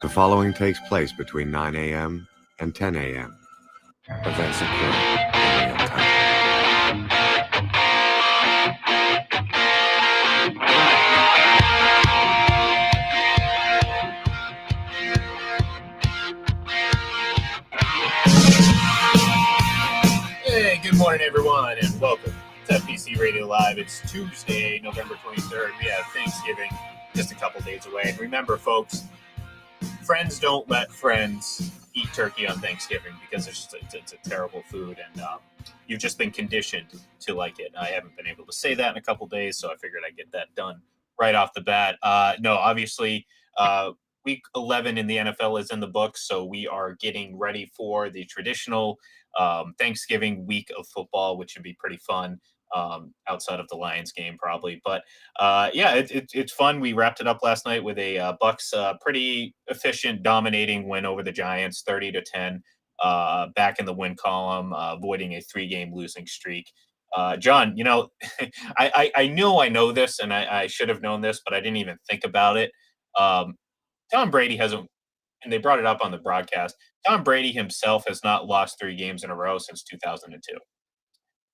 The following takes place between 9 a.m. and 10 a.m. Events occur in real time. Hey, good morning, everyone, and welcome to FPC Radio Live. It's Tuesday, November 23rd. We have Thanksgiving just a couple days away. And remember, folks, friends don't let friends eat turkey on Thanksgiving because it's a terrible food, and you've just been conditioned to like it. I haven't been able to say that in a couple days, so I figured I'd get that done right off the bat. No, obviously, Week 11 in the NFL is in the books, so we are getting ready for the traditional Thanksgiving week of football, which should be pretty fun outside of the Lions game, probably. But yeah, it's fun. We wrapped it up last night with a Bucs pretty efficient, dominating win over the Giants, 30-10, back in the win column, avoiding a 3-game losing streak. John, you know, I know this, and I should have known this, but I didn't even think about it. Tom Brady hasn't, and they brought it up on the broadcast. Tom Brady himself has not lost 3 games in a row since 2002.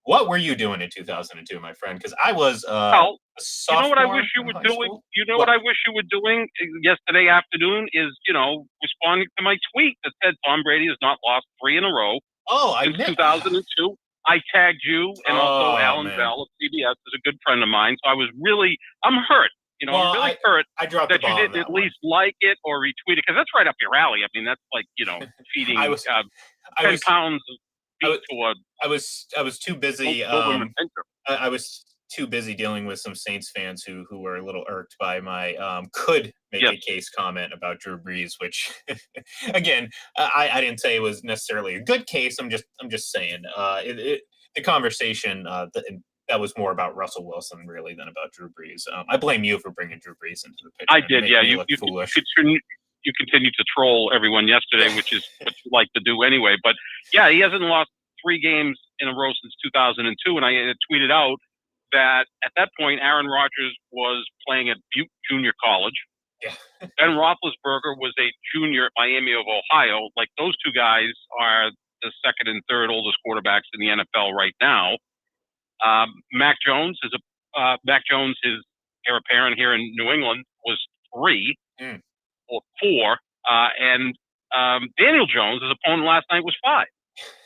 What were you doing in 2002, my friend? Because I was a you know what I sophomore wish you in were high doing? school. You know What? what I wish you were doing yesterday afternoon is, responding to my tweet that said Tom Brady has not lost 3 in a row Oh, I since missed. 2002. I tagged you and also Oh, Alan man. Bell of CBS is a good friend of mine. So I'm hurt. Well, I'm really hurt I dropped the that you ball on didn't that at one. least like it or retweet it, because that's right up your alley. I mean, that's like, feeding I was 10 pounds of beef to a I was too busy. Doberman Pinscher. I was too busy dealing with some Saints fans who were a little irked by my could make a case comment about Drew Brees, which again, I didn't say it was necessarily a good case. I'm just saying the conversation that was more about Russell Wilson really than about Drew Brees. I blame you for bringing Drew Brees into the picture. I did, yeah. You look foolish. You continued to troll everyone yesterday, which is what you like to do anyway. But yeah, he hasn't lost 3 games in a row since 2002, and I had tweeted out that at that point Aaron Rodgers was playing at Butte Junior College. Yeah. Ben Roethlisberger was a junior at Miami of Ohio. Like, those two guys are the second and third oldest quarterbacks in the NFL right now. Mac Jones, his heir apparent here in New England, was 3 or 4, and Daniel Jones, his opponent last night, was 5.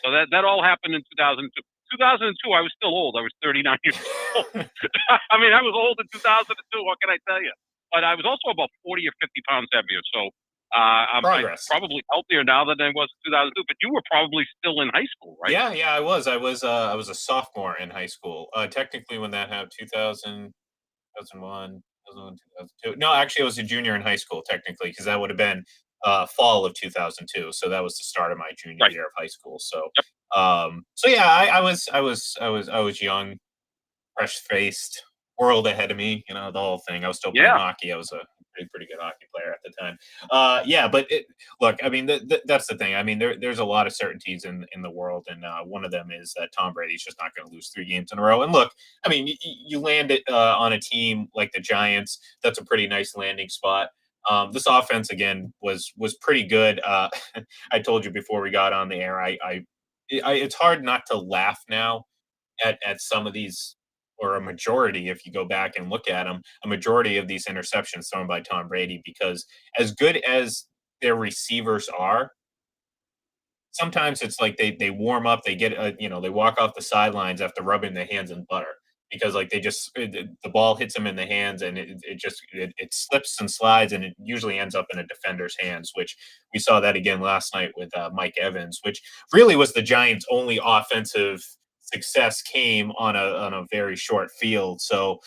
So that all happened in 2002. 2002, I was still old. I was 39 years old. I mean, I was old in 2002. What can I tell you? But I was also about 40 or 50 pounds heavier. So I'm probably healthier now than I was in 2002. But you were probably still in high school, right? Yeah, I was. I was a sophomore in high school. Technically, when that happened, 2000, 2001, 2002. No, actually, I was a junior in high school technically, because that would have been fall of 2002. So that was the start of my junior year of high school. So, yeah, I was young, fresh faced, world ahead of me. You know, the whole thing. I was still playing hockey. I was a pretty good hockey player at the time. But look, I mean, that's the thing. I mean, there's a lot of certainties in the world, and one of them is that Tom Brady's just not going to lose 3 games in a row. And look, I mean, you land it on a team like the Giants. That's a pretty nice landing spot. This offense again was pretty good. I told you before we got on the air. It's hard not to laugh now at some of these, or a majority, if you go back and look at them, a majority of these interceptions thrown by Tom Brady, because as good as their receivers are, sometimes it's like they warm up, they get they walk off the sidelines after rubbing their hands in butter, because like the ball hits them in the hands, and it slips and slides, and it usually ends up in a defender's hands, which we saw that again last night with Mike Evans, which really was the Giants' only offensive success came on a very short field. So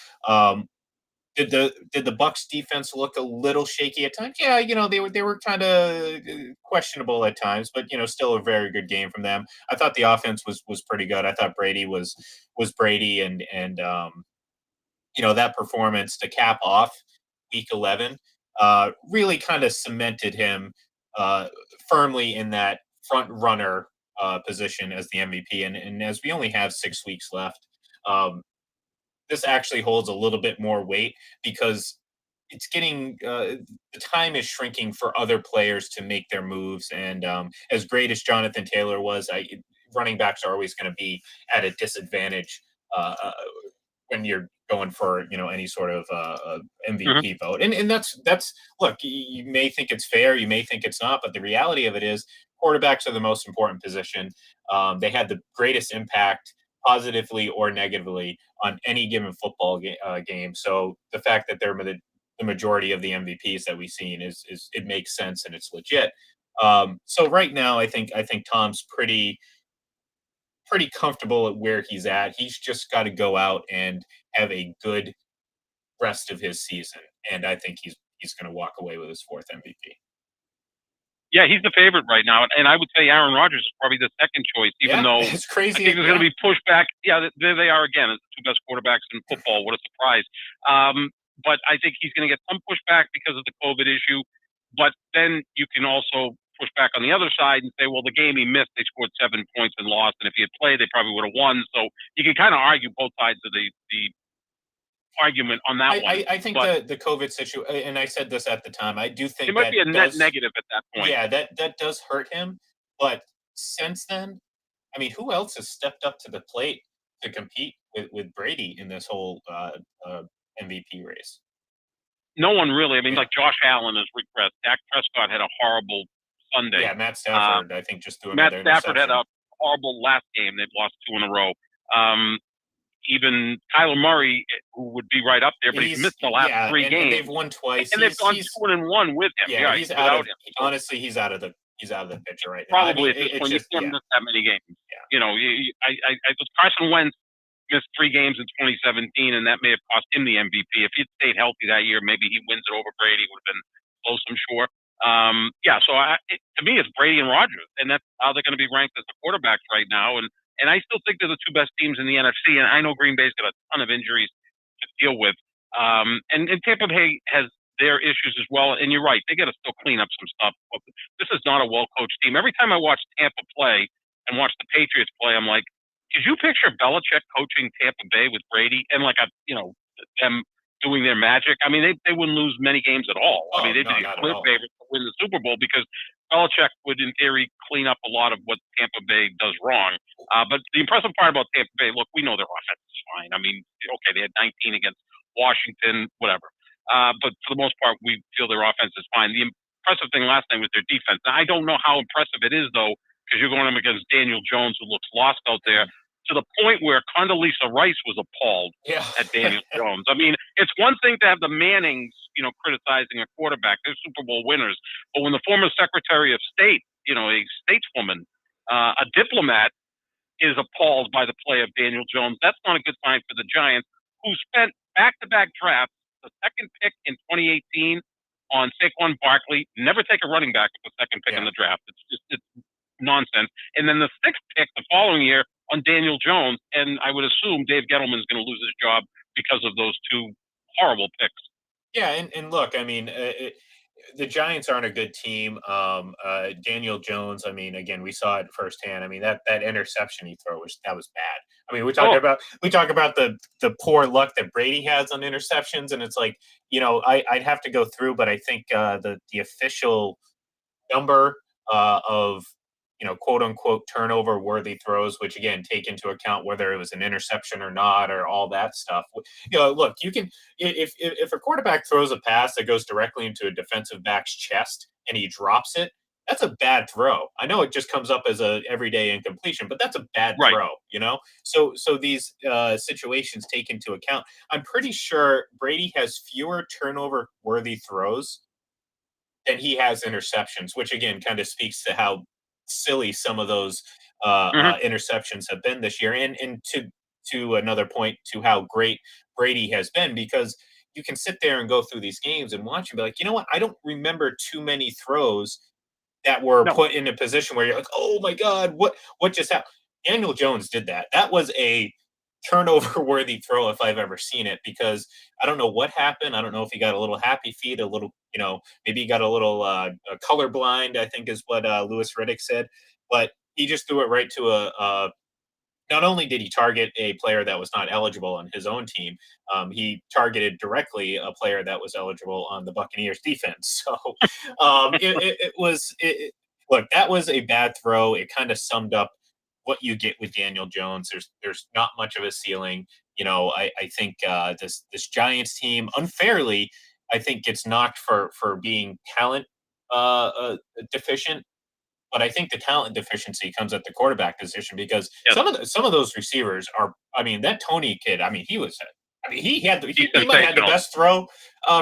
did the Bucs defense look a little shaky at times? Yeah, they were kind of questionable at times, but still a very good game from them. I thought the offense was pretty good. I thought Brady was Brady, and that performance to cap off Week 11 really kind of cemented him firmly in that front runner position as the MVP. And as we only have 6 weeks left, this actually holds a little bit more weight, because it's getting the time is shrinking for other players to make their moves. And as great as Jonathan Taylor was, running backs are always going to be at a disadvantage when you're going for any sort of Mhm. MVP vote. And that's look, you may think it's fair, you may think it's not, but the reality of it is quarterbacks are the most important position. They had the greatest impact, positively or negatively, on any given football game. So the fact that they're the majority of the MVPs that we've seen is it makes sense and it's legit. So right now, I think Tom's pretty comfortable at where he's at. He's just got to go out and have a good rest of his season, and I think he's going to walk away with his fourth MVP. Yeah, he's the favorite right now, and I would say Aaron Rodgers is probably the second choice, even Yeah, though it's I crazy. think there's going to be pushback. Yeah, there they are again as the two best quarterbacks in football. What a surprise! But I think he's going to get some pushback because of the COVID issue. But then you can also push back on the other side and say, well, the game he missed, they scored 7 points and lost, and if he had played, they probably would have won. So you can kind of argue both sides of the argument on that one. I think But the COVID situation, and I said this at the time, I do think it might that be a net does, negative at that point. yeah, that does hurt him. But since then, I mean, who else has stepped up to the plate to compete with Brady in this whole MVP race? No one really. I mean, Yeah. like Josh Allen has regressed. Dak Prescott had a horrible Sunday. Yeah, Matt Uh, Stafford, I think, just threw Matt another Stafford had interception. a horrible last game. They've lost 2 in a row. Even Kyler Murray, who would be right up there, but he's missed the last 3 and games, they've won twice. and they've gone 2-1 with him. Yeah, he's out without of. him. Honestly, he's out of the picture right now. I Probably mean, at this it's point, you just can't miss that many games. Yeah. You know, Carson Wentz missed 3 games in 2017, and that may have cost him the MVP. If he'd stayed healthy that year, maybe he wins it over Brady. Would have been close, I'm sure. Yeah, so to me, it's Brady and Rodgers, and that's how they're going to be ranked as the quarterbacks right now. And I still think they're the 2 best teams in the NFC. And I know Green Bay's got a ton of injuries to deal with. And Tampa Bay has their issues as well. And you're right, they got to still clean up some stuff. This is not a well-coached team. Every time I watch Tampa play and watch the Patriots play, I'm like, could you picture Belichick coaching Tampa Bay with Brady and them doing their magic? I mean, they wouldn't lose many games at all. I mean, they'd be a clear favorite to win the Super Bowl because Belichick would, in theory, clean up a lot of what Tampa Bay does wrong. But the impressive part about Tampa Bay, look, we know their offense is fine. I mean, okay, they had 19 against Washington, whatever. But for the most part, we feel their offense is fine. The impressive thing last night was their defense. Now, I don't know how impressive it is, though, because you're going up against Daniel Jones, who looks lost out there, to the point where Condoleezza Rice was appalled at Daniel Jones. I mean, it's one thing to have the Mannings, criticizing a quarterback. They're Super Bowl winners. But when the former Secretary of State, a stateswoman, a diplomat, is appalled by the play of Daniel Jones, that's not a good sign for the Giants, who spent back-to-back drafts, the second pick in 2018 on Saquon Barkley, never take a running back with the second pick in the draft. It's nonsense. And then the 6th pick the following year on Daniel Jones, and I would assume Dave Gettleman is going to lose his job because of those 2 horrible picks. Yeah, and look, I mean, the Giants aren't a good team. Daniel Jones, I mean, again, we saw it firsthand. I mean, that interception he threw was bad. I mean, we talk about the poor luck that Brady has on interceptions, and it's like, I'd have to go through, but I think the official number of quote unquote turnover worthy throws, which again take into account whether it was an interception or not, or all that stuff. Look, you can if a quarterback throws a pass that goes directly into a defensive back's chest and he drops it, that's a bad throw. I know it just comes up as a everyday incompletion, but that's a bad throw. So these situations take into account. I'm pretty sure Brady has fewer turnover worthy throws than he has interceptions, which again kind of speaks to how silly some of those interceptions have been this year. And to another point, to how great Brady has been, because you can sit there and go through these games and watch and be like, you know what? I don't remember too many throws that were put in a position where you're like, oh my God, what just happened? Daniel Jones did that. That was a turnover worthy throw if I've ever seen it, because I don't know what happened. I don't know if he got a little happy feet, a little, maybe he got a little colorblind, I think is what Louis Riddick said, but he just threw it right to not only did he target a player that was not eligible on his own team, he targeted directly a player that was eligible on the Buccaneers defense. So it was look, that was a bad throw. It kind of summed up what you get with Daniel Jones. There's not much of a ceiling. I think this Giants team unfairly, I think, gets knocked for being talent deficient. But I think the talent deficiency comes at the quarterback position because Yes. some of those receivers are. I mean, that Tony kid. I mean, he was. I mean, he might have had the sensational. best throw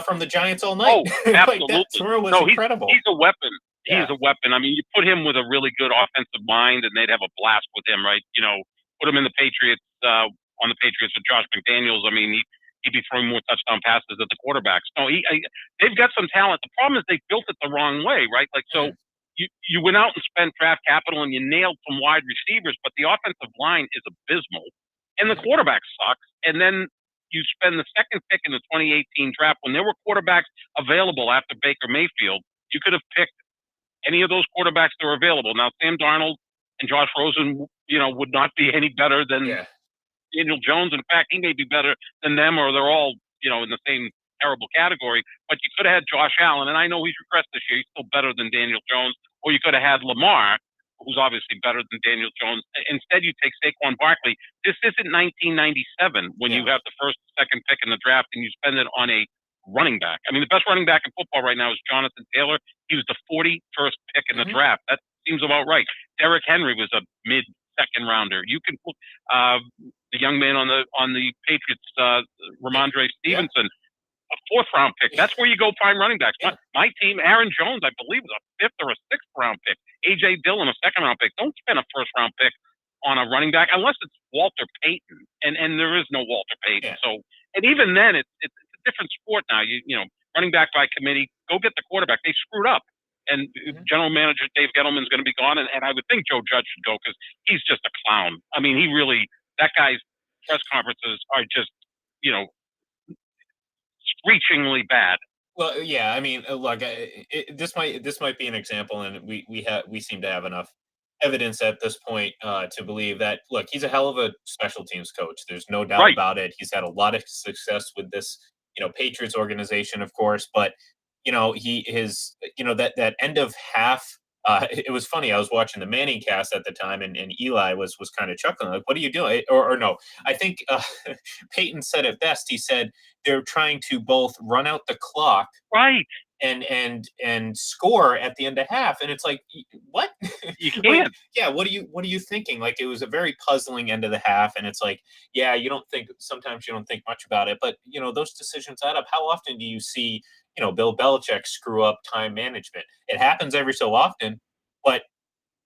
from the Giants all Oh, night. Like, absolutely. that throw was No, incredible. he's a weapon. Yeah. He's a weapon. I mean, you put him with a really good offensive mind, and they'd have a blast with him, right? Put him in the Patriots on the Patriots with Josh McDaniels. I mean, he'd be throwing more touchdown passes at the quarterbacks. No, they've got some talent. The problem is they built it the wrong way, right? Like so. You went out and spent draft capital and you nailed some wide receivers, but the offensive line is abysmal, and the quarterback sucks. And then you spend the second pick in the 2018 draft when there were quarterbacks available after Baker Mayfield. You could have picked any of those quarterbacks that were available. Now, Sam Darnold and Josh Rosen, would not be any better than Daniel Jones. In fact, he may be better than them, or they're all, in the same terrible category. But you could have had Josh Allen, and I know he's regressed this year. He's still better than Daniel Jones. Or you could have had Lamar, who's obviously better than Daniel Jones. Instead, you take Saquon Barkley. This isn't 1997 when you have the first, second pick in the draft and you spend it on a running back. I mean, the best running back in football right now is Jonathan Taylor. He was the 41st pick in the draft. That seems about right. Derrick Henry was a mid-second rounder. You can put the young man on the Patriots, Ramondre Stevenson, a fourth-round pick. That's where you go find running backs. My team, Aaron Jones, I believe, was a fifth or a sixth-round pick. A.J. Dillon, a second-round pick. Don't spend a first-round pick on a running back unless it's Walter Payton, and there is no Walter Payton. So, and even then, it's a different sport now. Running back by committee. Go get the quarterback. They screwed up, and General Manager Dave Gettleman's going to be gone, and I would think Joe Judge should go because he's just a clown. I mean, that guy's press conferences are just, screechingly bad. Well, yeah. I mean, look, this might be an example, and we seem to have enough evidence at this point to believe that. Look, he's a hell of a special teams coach. There's no doubt about it. He's had a lot of success with this, Patriots organization, of course. But that end of half. It was funny. I was watching the Manning cast at the time, and Eli was kind of chuckling, like, "What are you doing?" Or no, I think Peyton said it best. He said they're trying to both run out the clock, right, and score at the end of half, and it's like, what? You can't. What are you thinking? Like, it was a very puzzling end of the half, and it's like, sometimes you don't think much about it, but those decisions add up. How often do you see Bill Belichick screw up time management? It happens every so often, but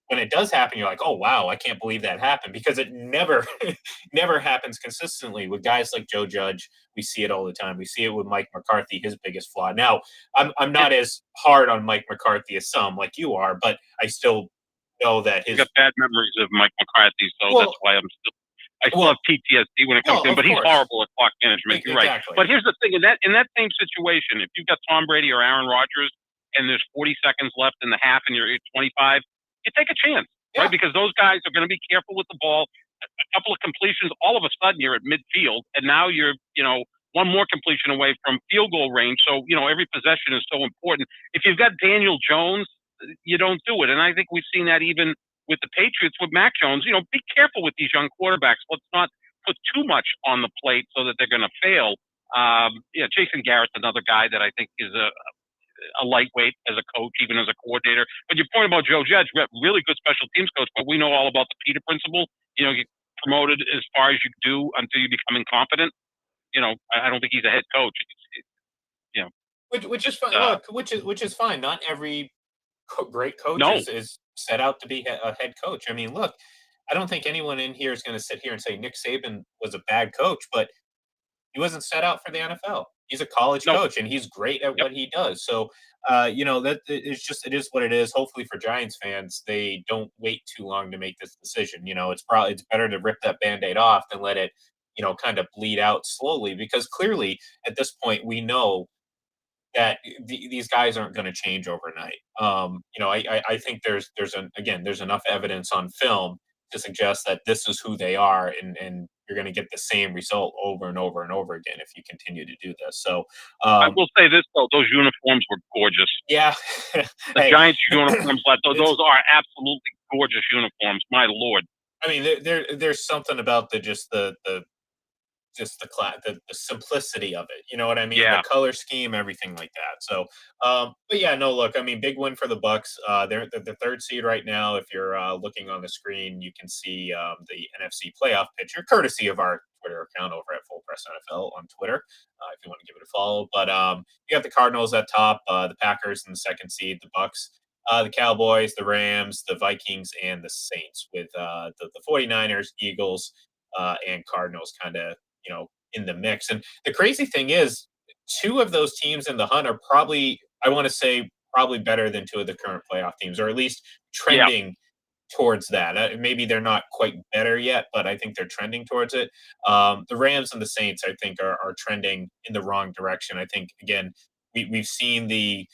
when it does happen, you're like, oh wow, I can't believe that happened, because it never never happens consistently with guys like Joe Judge. We see it all the time. We see it with Mike McCarthy, his biggest flaw. Now, I'm not as hard on Mike McCarthy as some, like you are, but I still know that I've got bad memories of Mike McCarthy, so that's why I still have PTSD when it comes to him, but he's horrible at clock management. You're right. But here's the thing: in that same situation, if you've got Tom Brady or Aaron Rodgers and there's 40 seconds left in the half and you're at 25, you take a chance, right? Because those guys are going to be careful with the ball. A couple of completions, all of a sudden you're at midfield, and now you're one more completion away from field goal range. So every possession is so important. If you've got Daniel Jones, you don't do it, and I think we've seen that even with the Patriots with Mac Jones. Be careful with these young quarterbacks. Let's not put too much on the plate so that they're going to fail. Jason Garrett's another guy that I think is a lightweight as a coach, even as a coordinator. But your point about Joe Judge, really good special teams coach, but we know all about the Peter principle. You get promoted as far as you do until you become incompetent. I don't think he's a head coach. Which is fine. Look, which is fine. Not every great coach is set out to be a head coach. I mean, look, I don't think anyone in here is going to sit here and say Nick Saban was a bad coach, but he wasn't set out for the NFL. He's a college coach, and he's great at what he does. So, that it is what it is. Hopefully for Giants fans, they don't wait too long to make this decision. It's better to rip that Band-Aid off than let it, kind of bleed out slowly, because clearly at this point we know that these guys aren't going to change overnight. I think there's enough evidence on film to suggest that this is who they are, and you're going to get the same result over and over and over again if you continue to do this. So, I will say this though, those uniforms were gorgeous. yeah, The hey, Giants uniforms, it's, those are absolutely gorgeous uniforms. My lord. I mean, there's something about the simplicity of it. You know what I mean? Yeah. The color scheme, everything like that. So, but yeah, no, look, I mean, big win for the Bucs. They're the third seed right now. If you're looking on the screen, you can see the NFC playoff picture, courtesy of our Twitter account over at Full Press NFL on Twitter. If you want to give it a follow, but you got the Cardinals at top, the Packers in the second seed, the Bucs. The Cowboys, the Rams, the Vikings, and the Saints, with the 49ers, Eagles, and Cardinals kind of in the mix. And the crazy thing is, two of those teams in the hunt are probably, I want to say, probably better than two of the current playoff teams, or at least Yeah. trending towards that. Maybe they're not quite better yet, but I think they're trending towards it. The Rams and the Saints, I think, are trending in the wrong direction. I think, again, we've seen the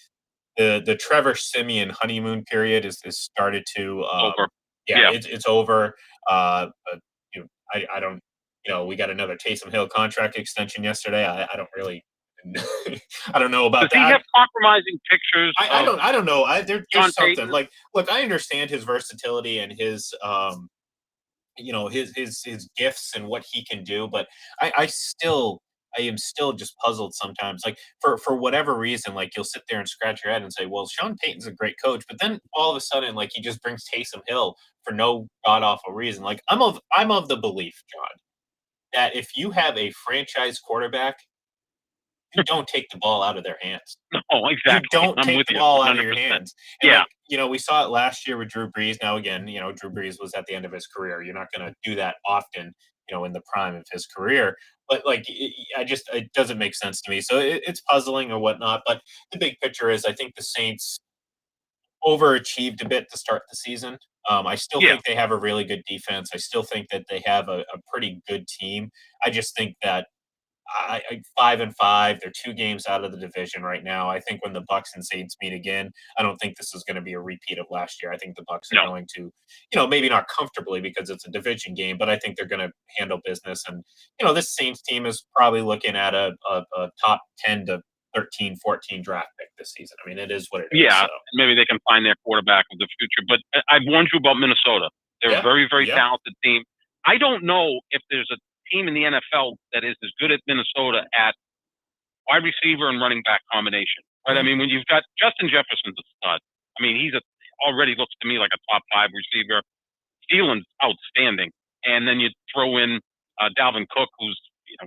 Trevor Siemian honeymoon period is started to Over. yeah, Yeah. it's over. I don't, we got another Taysom Hill contract extension yesterday. I don't really I don't know about Does he that. have compromising pictures I don't know. There's John something Payton? like, look, I understand his versatility and his his gifts and what he can do, but I am still just puzzled sometimes. Like, for whatever reason, like, you'll sit there and scratch your head and say, "Well, Sean Payton's a great coach," but then all of a sudden, like, he just brings Taysom Hill for no god awful reason. Like, I'm of the belief, John, that if you have a franchise quarterback, you don't take the ball out of their hands. Oh, You exactly. don't I'm take with the you ball out of your 100%. hands. And, Yeah. like, we saw it last year with Drew Brees. Now, again, Drew Brees was at the end of his career. You're not going to do that often, in the prime of his career. But, like, it doesn't make sense to me. So it's puzzling or whatnot. But the big picture is, I think the Saints overachieved a bit to start the season. I still Yeah. think they have a really good defense. I still think that they have a pretty good team. I just think that 5-5. They're 2 games out of the division right now. I think when the Bucs and Saints meet again, I don't think this is going to be a repeat of last year. I think the Bucs are No. going to, maybe not comfortably because it's a division game, but I think they're going to handle business. And this Saints team is probably looking at a top 10 to 13, 14 draft pick this season. I mean, it is what it is. Yeah. So Maybe they can find their quarterback of the future. But I've warned you about Minnesota. They're a yeah, very, very yeah. talented team. I don't know if there's a team in the NFL that is as good as Minnesota at wide receiver and running back combination. Right? I mean, when you've got Justin Jefferson's a stud. I mean, already looks to me like a top 5 receiver. Thielen's outstanding. And then you throw in Dalvin Cook, who's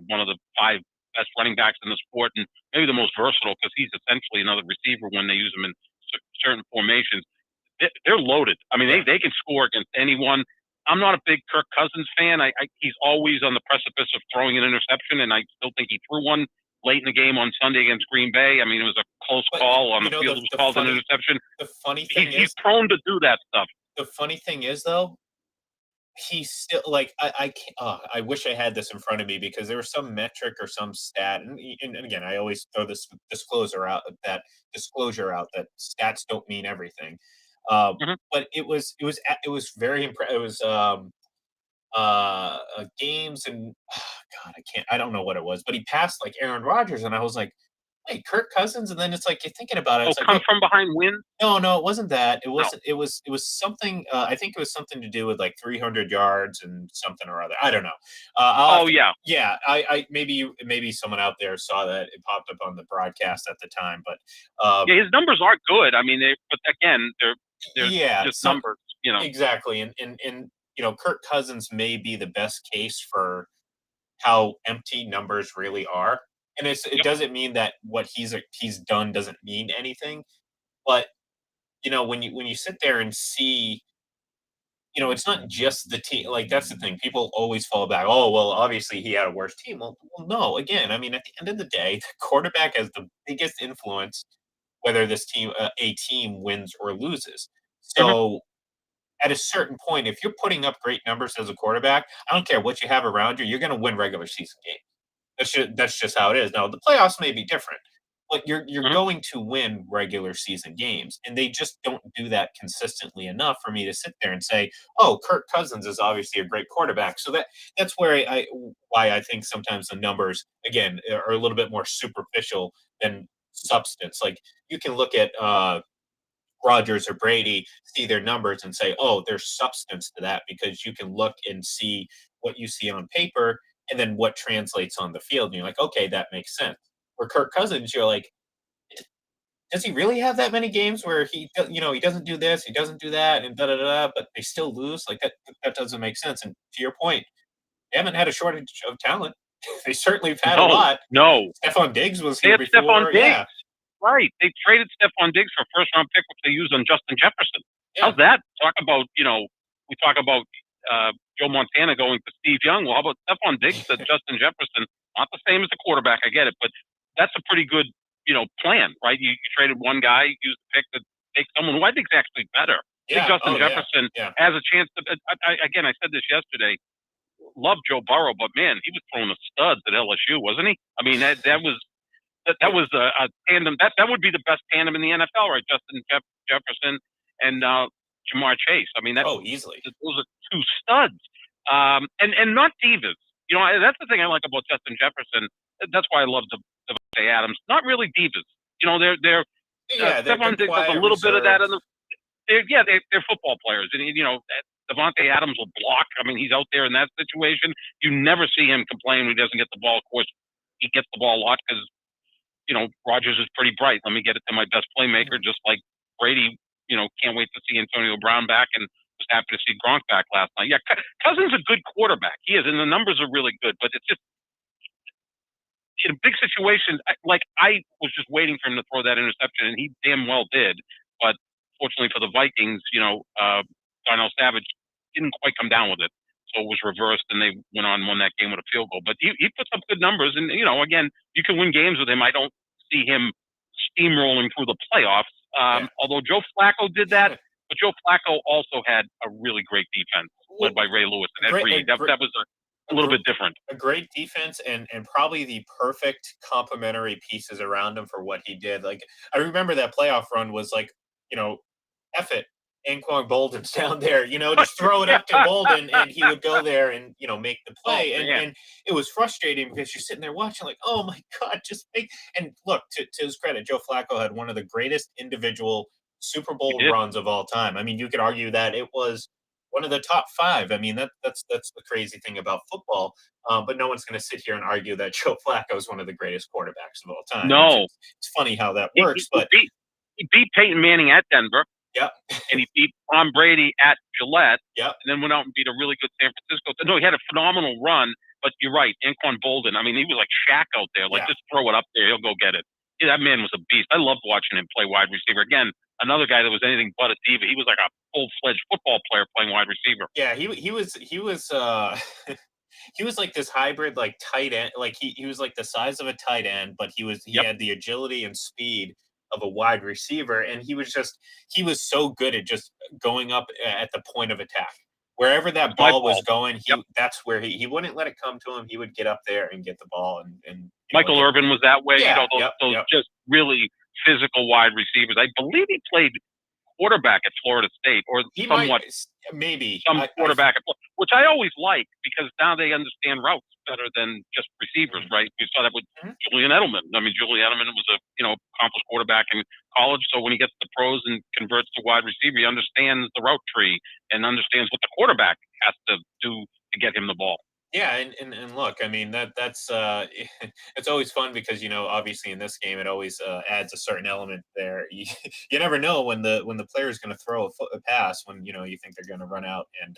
one of the 5 best running backs in the sport, and maybe the most versatile because he's essentially another receiver when they use him in certain formations. They're loaded. I mean, they can score against anyone. I'm not a big Kirk Cousins fan. He's always on the precipice of throwing an interception, and I still think he threw one late in the game on Sunday against Green Bay. I mean, it was a close call on the field. It was called an interception. The funny thing He's prone to do that stuff. The funny thing is, though, he's still, like, I can't, I wish I had this in front of me because there was some metric or some stat, and again, I always throw this disclosure out that stats don't mean everything. But it was very impressive. It was games and God, I don't know what it was, but he passed like Aaron Rodgers, and I was like, wait, Kirk Cousins, and then it's like you're thinking about it. Oh, It's like, come wait, from behind wins? no, it wasn't that. It No. wasn't. It was something. I think it was something to do with like 300 yards and something or other. I don't know. Yeah. Yeah. Maybe someone out there saw that it popped up on the broadcast at the time, but Yeah, his numbers are good. I mean, but again, they're yeah, just numbers. exactly. And Kirk Cousins may be the best case for how empty numbers really are. And it doesn't mean that what he's done doesn't mean anything, but when you sit there and see, it's not just the team. Like, that's the thing. People always fall back. Oh, well, obviously he had a worse team. Well, no. Again, I mean, at the end of the day, the quarterback has the biggest influence whether this team, a team, wins or loses. Mhm. So, at a certain point, if you're putting up great numbers as a quarterback, I don't care what you have around you. You're going to win regular season games. That's just how it is. Now, the playoffs may be different, but you're going to win regular season games, and they just don't do that consistently enough for me to sit there and say, "Oh, Kirk Cousins is obviously a great quarterback." So that's where why I think sometimes the numbers again are a little bit more superficial than substance. Like you can look at Rodgers or Brady, see their numbers and say, "Oh, there's substance to that," because you can look and see what you see on paper and then what translates on the field. And you're like, "Okay, that makes sense." For Kirk Cousins, you're like, does he really have that many games where he doesn't do this, he doesn't do that, and da da da, but they still lose? Like that doesn't make sense. And to your point, they haven't had a shortage of talent. They certainly have had a No, lot. no. Stephon Diggs was They here had Stephon before. Diggs. Yeah, Right. They traded Stephon Diggs for a first-round pick, which they used on Justin Jefferson. yeah. How's that? Talk about, we talk about Joe Montana going to Steve Young. Well, how about Stephon Diggs to Justin Jefferson? Not the same as the quarterback, I get it, but that's a pretty good, plan, right? You traded one guy, used the pick to take someone who I think is actually better. I think Yeah. Justin Oh, Jefferson yeah. has a chance to. Again, I said this yesterday. Love Joe Burrow, but man, he was throwing the studs at LSU, wasn't he? I mean, that was a tandem. That would be the best tandem in the NFL, right? Justin Jefferson and Jamar Chase. I mean, Oh, easily. those are two studs, and not divas. That's the thing I like about Justin Jefferson. That's why I love Devontae Adams. Not really divas. They're Yeah, Stephon Diggs has a quiet, little bit of that reserved. in the. They're football players, and Devontae Adams will block. I mean, he's out there in that situation. You never see him complain when he doesn't get the ball. Of course, he gets the ball a lot because Rodgers is pretty bright. Let me get it to my best playmaker, just like Brady, can't wait to see Antonio Brown back and was happy to see Gronk back last night. Yeah, Cousins is a good quarterback. He is, and the numbers are really good, but it's just in a big situation, I was just waiting for him to throw that interception, and he damn well did. But fortunately for the Vikings, Darnell Savage didn't quite come down with it. So it was reversed, and they went on and won that game with a field goal. But he puts up good numbers, and again, you can win games with him. I don't see him steamrolling through the playoffs. Although Joe Flacco did that, but Joe Flacco also had a really great defense led by Ray Lewis and Ed Reed. That was a little bit different. A great defense and probably the perfect complementary pieces around him for what he did. Like I remember that playoff run was like, F it. Anquan Bolden's down there, just throw it up to Bolden and he would go there and, make the play. And it was frustrating because you're sitting there watching like, oh my God, just make, and look, to his credit, Joe Flacco had one of the greatest individual Super Bowl runs of all time. I mean, you could argue that it was one of the top five. I mean, that's the crazy thing about football. But no one's going to sit here and argue that Joe Flacco is one of the greatest quarterbacks of all time. No. It's funny how that works, but he beat Peyton Manning at Denver. Yep. And he beat Tom Brady at Gillette. Yep. And then went out and beat a really good San Francisco. No, he had a phenomenal run, but you're right. Anquan Bolden, I mean, he was like Shaq out there. Just throw it up there. He'll go get it. Yeah, that man was a beast. I loved watching him play wide receiver. Again, another guy that was anything but a diva. He was like a full-fledged football player playing wide receiver. Yeah, he was he was like this hybrid like tight end. Like he was like the size of a tight end, but he had the agility and speed of a wide receiver, and he was so good at just going up at the point of attack. Wherever that ball was going, that's where he wouldn't let it come to him. He would get up there and get the ball. And Michael Irvin was that way. Those just really physical wide receivers. I believe he played quarterback at Florida State, or he somewhat maybe some quarterback, which I always like because now they understand routes better than just receivers, right? We saw that with Julian Edelman. I mean, Julian Edelman was a accomplished quarterback in college, so when he gets to pros and converts to wide receiver, he understands the route tree and understands what the quarterback has to do to get him the ball. Yeah, and look, I mean that's it's always fun because obviously in this game it always adds a certain element there. You never know when the player is going to throw a pass when you think they're going to run out and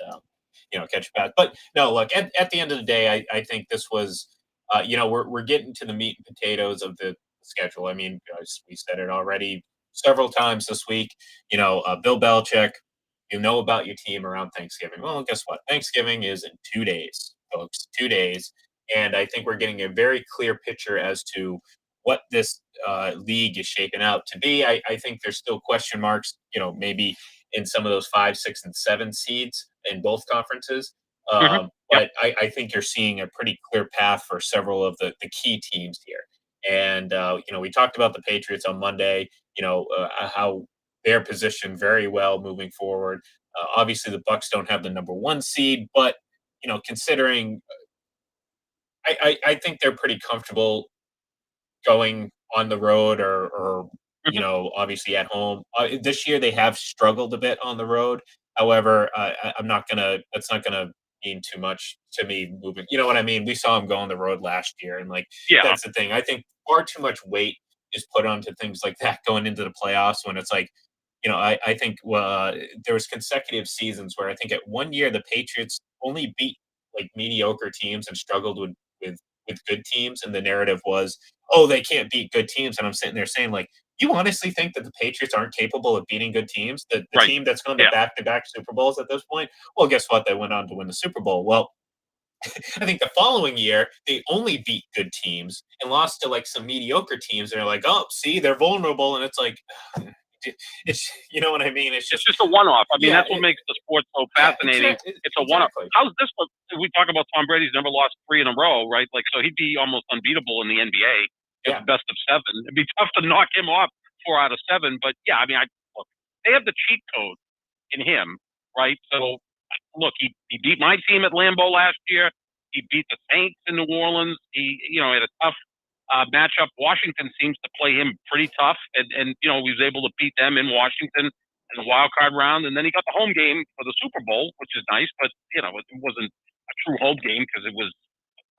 catch a pass. But no, look at the end of the day, I think this was we're getting to the meat and potatoes of the schedule. I mean, we said it already several times this week. Bill Belichick. You know about your team around Thanksgiving. Well, guess what? Thanksgiving is in 2 days, folks. 2 days. And I think we're getting a very clear picture as to what this league is shaping out to be. I think there's still question marks, maybe in some of those 5, 6, and 7 seeds in both conferences. But I think you're seeing a pretty clear path for several of the key teams here. And we talked about the Patriots on Monday. How they're positioned very well moving forward. Obviously, the Bucs don't have the number one seed, but considering I think they're pretty comfortable going on the road or Mhm. obviously at home. This year they have struggled a bit on the road. However, I'm not gonna. That's not gonna mean too much to me moving. You know what I mean? We saw them go on the road last year, and like Yeah. that's the thing. I think far too much weight is put onto things like that going into the playoffs when it's like. I think there was consecutive seasons where I think at one year the Patriots only beat like mediocre teams and struggled with with good teams, and the narrative was, "Oh, they can't beat good teams." And I'm sitting there saying, like, you honestly think that the Patriots aren't capable of beating good teams? The Right. team that's gone to Yeah. back-to-back Super Bowls at this point? Well, guess what? They went on to win the Super Bowl. Well, I think the following year, they only beat good teams and lost to, like, some mediocre teams, and they're like, "Oh, see, they're vulnerable," and it's like, it's you know what I mean? It's It's just just a one-off. I mean, yeah, that's what makes the sport so yeah, fascinating. It's a one-off. exactly. How's this one? We talk about Tom Brady's never lost 3 in a row, right? Like, so he'd be almost unbeatable in the NBA at Yeah, the best of 7. It'd be tough to knock him off 4 out of 7. But yeah, I mean, look, they have the cheat code in him, right? So look, he beat my team at Lambeau last year. He beat the Saints in New Orleans. He had a tough matchup. Washington seems to play him pretty tough, and he was able to beat them in Washington in the wild card round, and then he got the home game for the Super Bowl, which is nice, but it wasn't a true home game because it was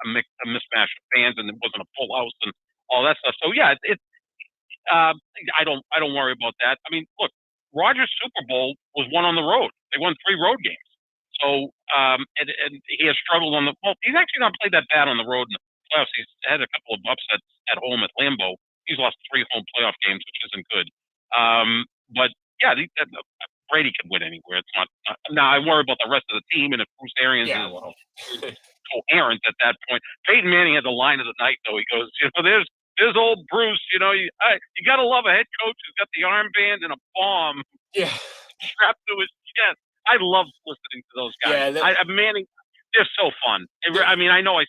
a mismatch of fans and it wasn't a full house and all that stuff. So yeah, I don't worry about that. I mean, look, Rogers' Super Bowl was won on the road. They won 3 road games. So and he has struggled on the well. He's actually not played that bad on the road in the playoffs. He's had a couple of upsets at home at Lambeau. He's lost 3 home playoff games, which isn't good. But yeah, Brady could win anywhere. It's not. Now I worry about the rest of the team, and if Bruce Arians yeah, is well, coherent at that point. Peyton Manning had the line of the night, though. He goes, there's old Bruce. You got to love a head coach who's got the armband and a bomb yeah, strapped to his chest. I love listening to those guys. yeah. Manning, they're so fun. I mean, I know it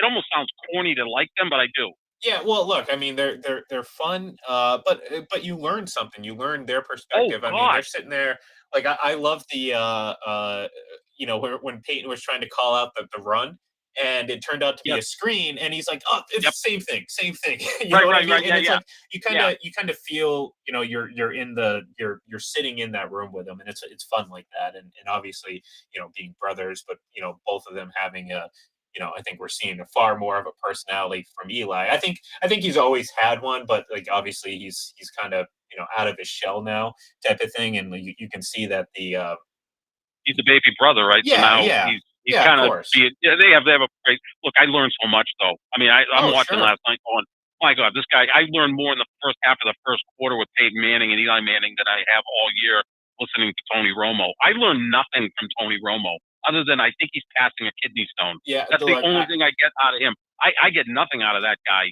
almost sounds corny to like them, but I do. Yeah, well, look, I mean, they're fun, but you learn something. You learn their Oh perspective. I mean, they're God, sitting there like I love the when Peyton was trying to call out the run, and it turned out to be yep, a screen, and he's like, "Oh, it's yep, the same thing, same thing." You know right, what I right, mean? right, And yeah, it's yeah, like yeah. you kind of feel you're in you're sitting in that room with them, and it's fun like that. And obviously being brothers, but both of them having a I think we're seeing a far more of a personality from Eli. I think he's always had one, but like obviously he's kind of out of his shell now type of thing, and like, you can see that the He's the baby brother, right? So yeah, now yeah, he's yeah, of kind of course. yeah, they have a great look. I learned so much though. I mean, I'm Oh, watching sure. last night going, my God, this guy. I learned more in the first half of the first quarter with Peyton Manning and Eli Manning than I have all year listening to Tony Romo. I learned nothing from Tony Romo other than I think he's passing a kidney stone. Yeah, That's the look, only thing I get out of him. I get nothing out of that guy.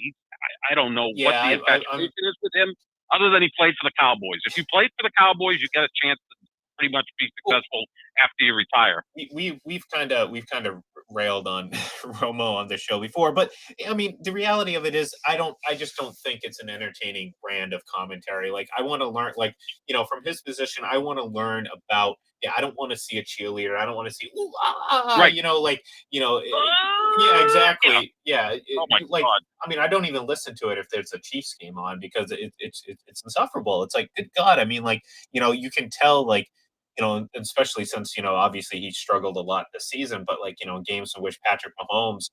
I don't know what yeah, the I'm infatuation is with him, other than he played for the Cowboys. If you played for the Cowboys, you get a chance to pretty much be well, successful after you retire. we've kind of railed on Romo on the show before, but I mean the reality of it is I just don't think it's an entertaining brand of commentary. Like I want to learn like from his position I want to learn about yeah I don't want to see a cheerleader I don't want to see ooh, Right. like yeah Yeah. exactly yeah Oh my like God. I mean I don't even listen to it if there's a Chiefs game on because it's insufferable. It's like good God I mean like you can tell like especially since, obviously he struggled a lot this season, but like, games in which Patrick Mahomes,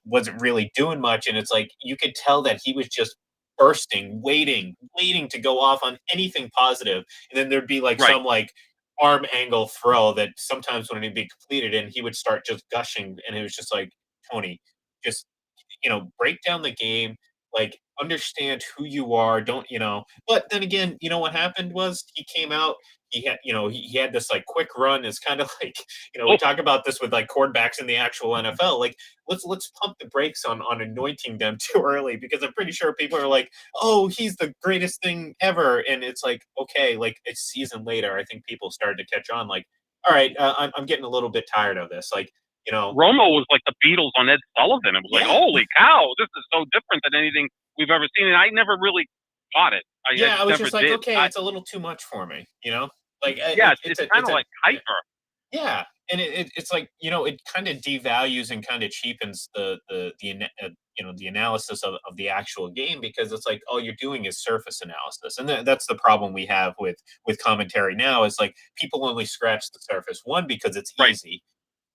wasn't really doing much. And it's like you could tell that he was just bursting, waiting to go off on anything positive. And then there'd be like Right. some like arm angle throw that sometimes when it'd be completed and he would start just gushing. And it was just like, Tony, just break down the game, like understand who you are. Don't But then again, what happened was he came out. He had, he had this like quick run. It's kind of like, we Oh, talk about this with like quarterbacks in the actual NFL. Like, let's pump the brakes on anointing them too early because I'm pretty sure people are like, oh, he's the greatest thing ever, and it's like, okay, like a season later, I think people started to catch on. Like, all right, I'm getting a little bit tired of this. Like, Romo was like the Beatles on Ed Sullivan. It was like, holy cow, this is so different than anything we've ever seen. And I never really got it. I was just like, did. okay, it's a little too much for me, Like, it's kind of like hyper. Yeah, and it's like, it kind of devalues and kind of cheapens the analysis of the actual game, because it's like all you're doing is surface analysis, and that's the problem we have with commentary now. Is like people only scratch the surface. One, because it's Right. easy,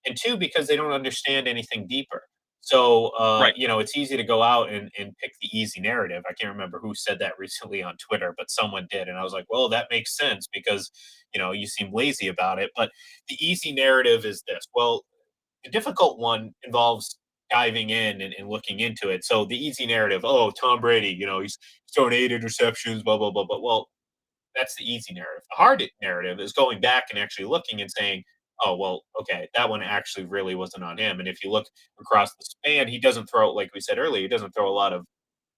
and two, because they don't understand anything deeper. So, Right. it's easy to go out and pick the easy narrative. I can't remember who said that recently on Twitter, but someone did. And I was like, well, that makes sense because, you seem lazy about it. But the easy narrative is this. Well, the difficult one involves diving in and looking into it. So the easy narrative, oh, Tom Brady, he's thrown 8 interceptions, blah, blah, blah, blah. Well, that's the easy narrative. The hard narrative is going back and actually looking and saying, oh, well, okay, that one actually really wasn't on him. And if you look across the span, he doesn't throw, like we said earlier, he doesn't throw a lot of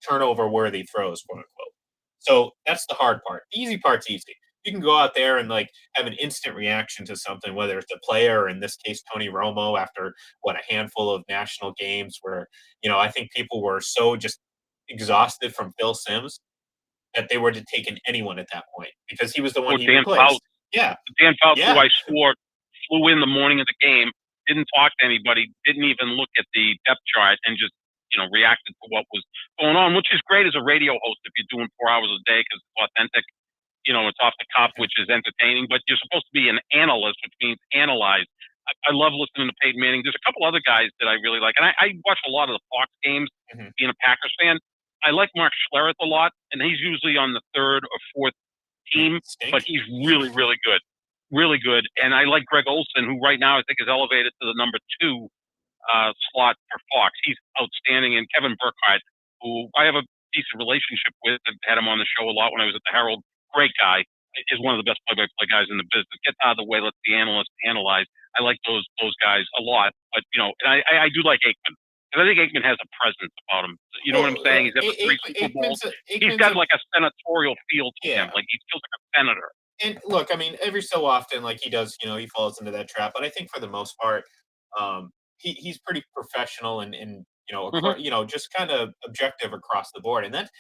turnover worthy throws, quote unquote. So that's the hard part. The easy part's easy. You can go out there and like have an instant reaction to something, whether it's a player, or in this case, Tony Romo, after a handful of national games where, I think people were so just exhausted from Phil Simms that they would have taken anyone at that point because he was the one he Dan replaced. Fouts. Yeah. Dan Fouts, Yeah. who I swore flew in the morning of the game, didn't talk to anybody, didn't even look at the depth chart, and just reacted to what was going on, which is great as a radio host if you're doing 4 hours a day because it's authentic. It's off the cuff, which is entertaining. But you're supposed to be an analyst, which means analyze. I love listening to Peyton Manning. There's a couple other guys that I really like, and I watch a lot of the Fox games. Being a Packers fan, I like Mark Schlereth a lot, and he's usually on the third or fourth team, but he's really, really good. Really good. And I like Greg Olson, who right now I think is elevated to the number 2 slot for Fox. He's outstanding. And Kevin Burkhardt, who I have a decent relationship with, I've had him on the show a lot when I was at the Herald. Great guy. Is one of the best play-by-play guys in the business. Get out of the way. Let the analysts analyze. I like those guys a lot. But, and I do like Aikman. Because I think Aikman has a presence about him. You know what I'm saying? He's got the 3 Super Bowls. He's got like a senatorial feel to him. Like he feels like a senator. And look, I mean, every so often, like he does, he falls into that trap. But I think for the most part, he's pretty professional and just kind of objective across the board. And that's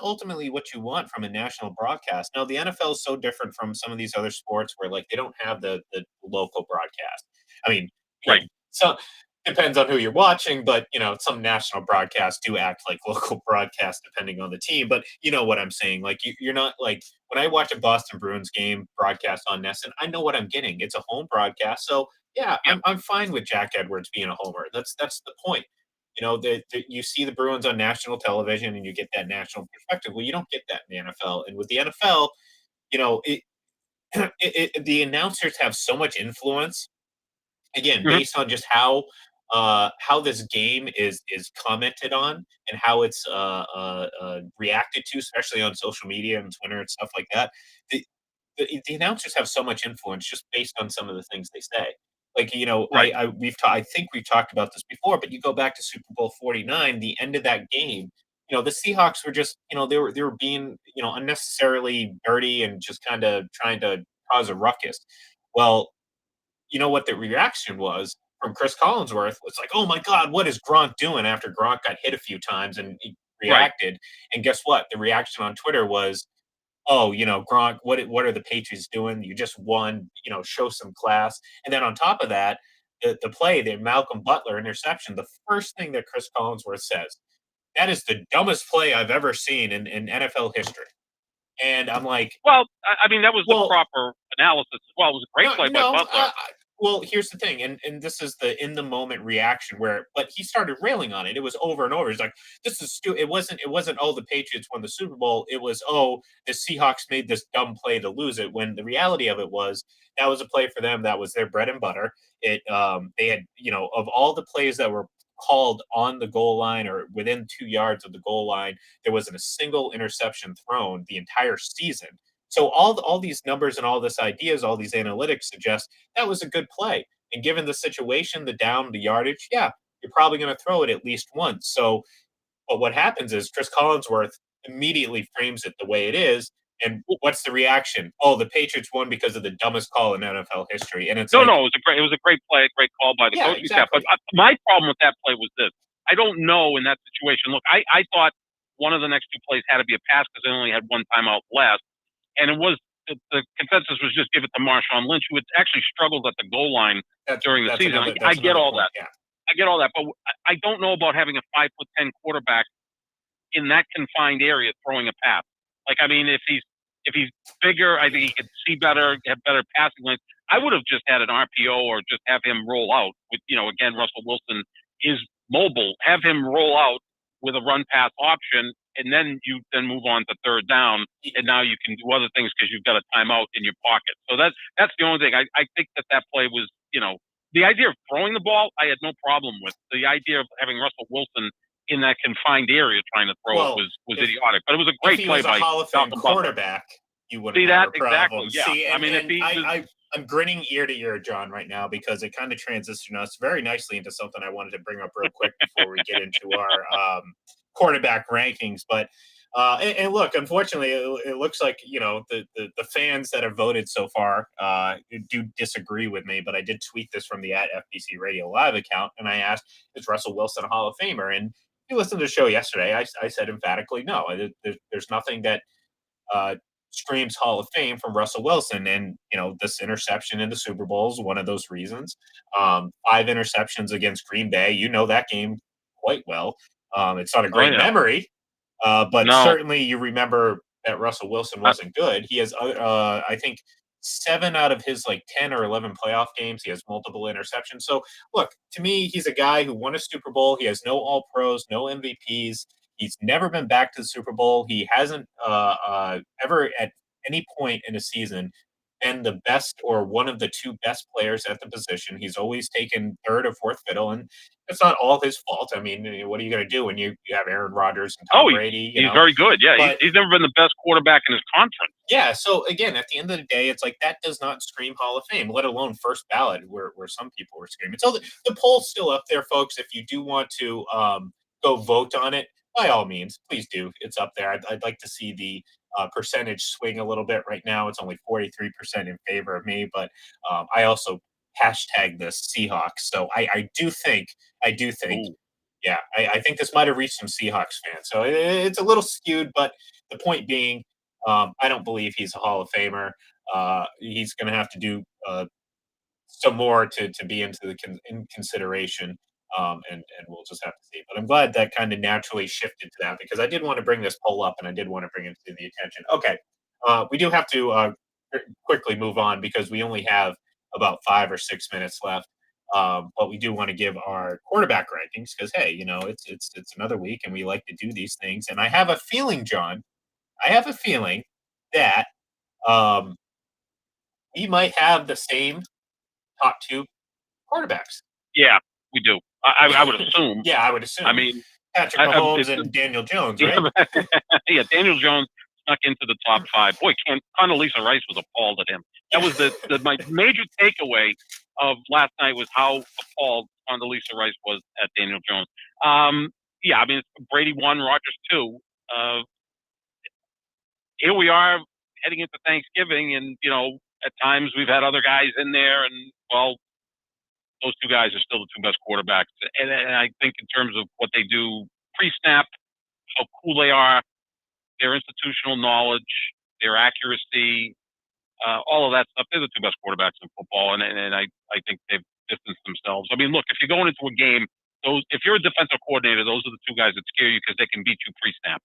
ultimately what you want from a national broadcast. Now, the NFL is so different from some of these other sports where like they don't have the local broadcast. I mean, right. So depends on who you're watching, but some national broadcasts do act like local broadcasts depending on the team. But you know what I'm saying? Like you're not like when I watch a Boston Bruins game broadcast on Nesson, I know what I'm getting. It's a home broadcast, so yeah, I'm fine with Jack Edwards being a homer. That's the point. You see the Bruins on national television and you get that national perspective. Well, you don't get that in the NFL, and with the NFL, the announcers have so much influence. Again, based on just how this game is commented on and how it's reacted to, especially on social media and Twitter and stuff like that. The announcers have so much influence just based on some of the things they say. Like right. I think we've talked about this before, but you go back to Super Bowl 49, the end of that game. The Seahawks were just they were being unnecessarily dirty and just kind of trying to cause a ruckus. Well, you know what the reaction was from Chris Collinsworth was like, "Oh my God, what is Gronk doing?" After Gronk got hit a few times and he reacted, and guess what? The reaction on Twitter was, "Oh, Gronk, what are the Patriots doing? You just won. Show some class." And then on top of that, the Malcolm Butler interception. The first thing that Chris Collinsworth says, "That is the dumbest play I've ever seen in NFL history." And I'm like, well, I mean, that was the proper analysis as well. It was a great play by Butler. Well, here's the thing, and this is the in the moment reaction but he started railing on it. It was over and over. He's like, "This is stupid." It wasn't. Oh, the Patriots won the Super Bowl. It was, oh, the Seahawks made this dumb play to lose it. When the reality of it was that was a play for them. That was their bread and butter. They had of all the plays that were called on the goal line or within 2 yards of the goal line, there wasn't a single interception thrown the entire season. So all these numbers and all this ideas, all these analytics suggest that was a good play. And given the situation, the down, the yardage, yeah, you're probably going to throw it at least once. So, but what happens is Chris Collinsworth immediately frames it the way it is. And what's the reaction? Oh, the Patriots won because of the dumbest call in NFL history. And it's No, like, no, it was a great play, a great call by the yeah, coaching staff. But exactly. my problem with that play was this: I don't know in that situation. Look, I thought one of the next two plays had to be a pass because they only had one timeout left, and it was the consensus was just give it to Marshawn Lynch, who had actually struggled at the goal line during the season. I get all point, that. Yeah. I get all that, but I don't know about having a 5'10" quarterback in that confined area throwing a pass. Like, I mean, if he's bigger, I think he could see better, have better passing lanes. I would have just had an RPO or just have him roll out with, again, Russell Wilson is mobile. Have him roll out with a run pass option, and then you move on to third down, and now you can do other things because you've got a timeout in your pocket. So that's the only thing. I think that play was, the idea of throwing the ball, I had no problem with. The idea of having Russell Wilson in that confined area trying to throw it was idiotic. But it was a great play by Hall of Fame Malcolm quarterback, you wouldn't See have that? a problem. Exactly. Yeah. See, and, I mean, I'm grinning ear to ear, John, right now because it kind of transitioned us very nicely into something I wanted to bring up real quick before we get into our quarterback rankings. But and look, unfortunately, it looks like the fans that have voted so far do disagree with me. But I did tweet this from the @FBC Radio Live account, and I asked, "Is Russell Wilson a Hall of Famer?" And you listened to the show yesterday. I said emphatically no. There's nothing that screams Hall of Fame from Russell Wilson. And, this interception in the Super Bowl is one of those reasons. 5 interceptions against Green Bay. You know that game quite well. It's not a great memory, but certainly you remember that Russell Wilson wasn't good. He has, I think, 7 out of his 10 or 11 playoff games, he has multiple interceptions. So, look, to me, he's a guy who won a Super Bowl. He has no All Pros, no MVPs. He's never been back to the Super Bowl. He hasn't ever at any point in a season been the best or one of the 2 best players at the position. He's always taken third or fourth fiddle, and it's not all his fault. I mean, what are you going to do when you have Aaron Rodgers and Tom Brady? He's very good. Yeah, he's never been the best quarterback in his conference. Yeah, so again, at the end of the day, it's like that does not scream Hall of Fame, let alone first ballot, where some people were screaming. So the poll's still up there, folks. If you do want to go vote on it, by all means, please do. It's up there. I'd like to see the percentage swing a little bit. Right now, it's only 43% in favor of me, but I also hashtag the Seahawks. So I do think, Ooh. yeah, I think this might have reached some Seahawks fans. So it's a little skewed, but the point being, I don't believe he's a Hall of Famer. He's going to have to do some more to be in consideration, and we'll just have to see. But I'm glad that kind of naturally shifted to that because I did want to bring this poll up and I did want to bring it to the attention. Okay, we do have to quickly move on because we only have about 5 or 6 minutes left. But we do want to give our quarterback rankings because hey, it's another week and we like to do these things. And I have a feeling, John, that um, we might have the same top 2 quarterbacks. Yeah, we do. I would assume. Yeah, I would assume. I mean, Patrick Mahomes and Daniel Jones, right? Yeah, Daniel Jones snuck into the top 5. Boy, Condoleezza Rice was appalled at him. That was my major takeaway of last night was how appalled Condoleezza Rice was at Daniel Jones. Yeah, I mean, Brady 1, Rodgers 2. Here we are heading into Thanksgiving, and at times we've had other guys in there, and well, those 2 guys are still the 2 best quarterbacks. And I think in terms of what they do pre-snap, how cool they are, their institutional knowledge, their accuracy, all of that stuff, they're the 2 best quarterbacks in football. And I think they've distanced themselves. I mean, look, if you're going into a game, if you're a defensive coordinator, those are the 2 guys that scare you because they can beat you pre-snap,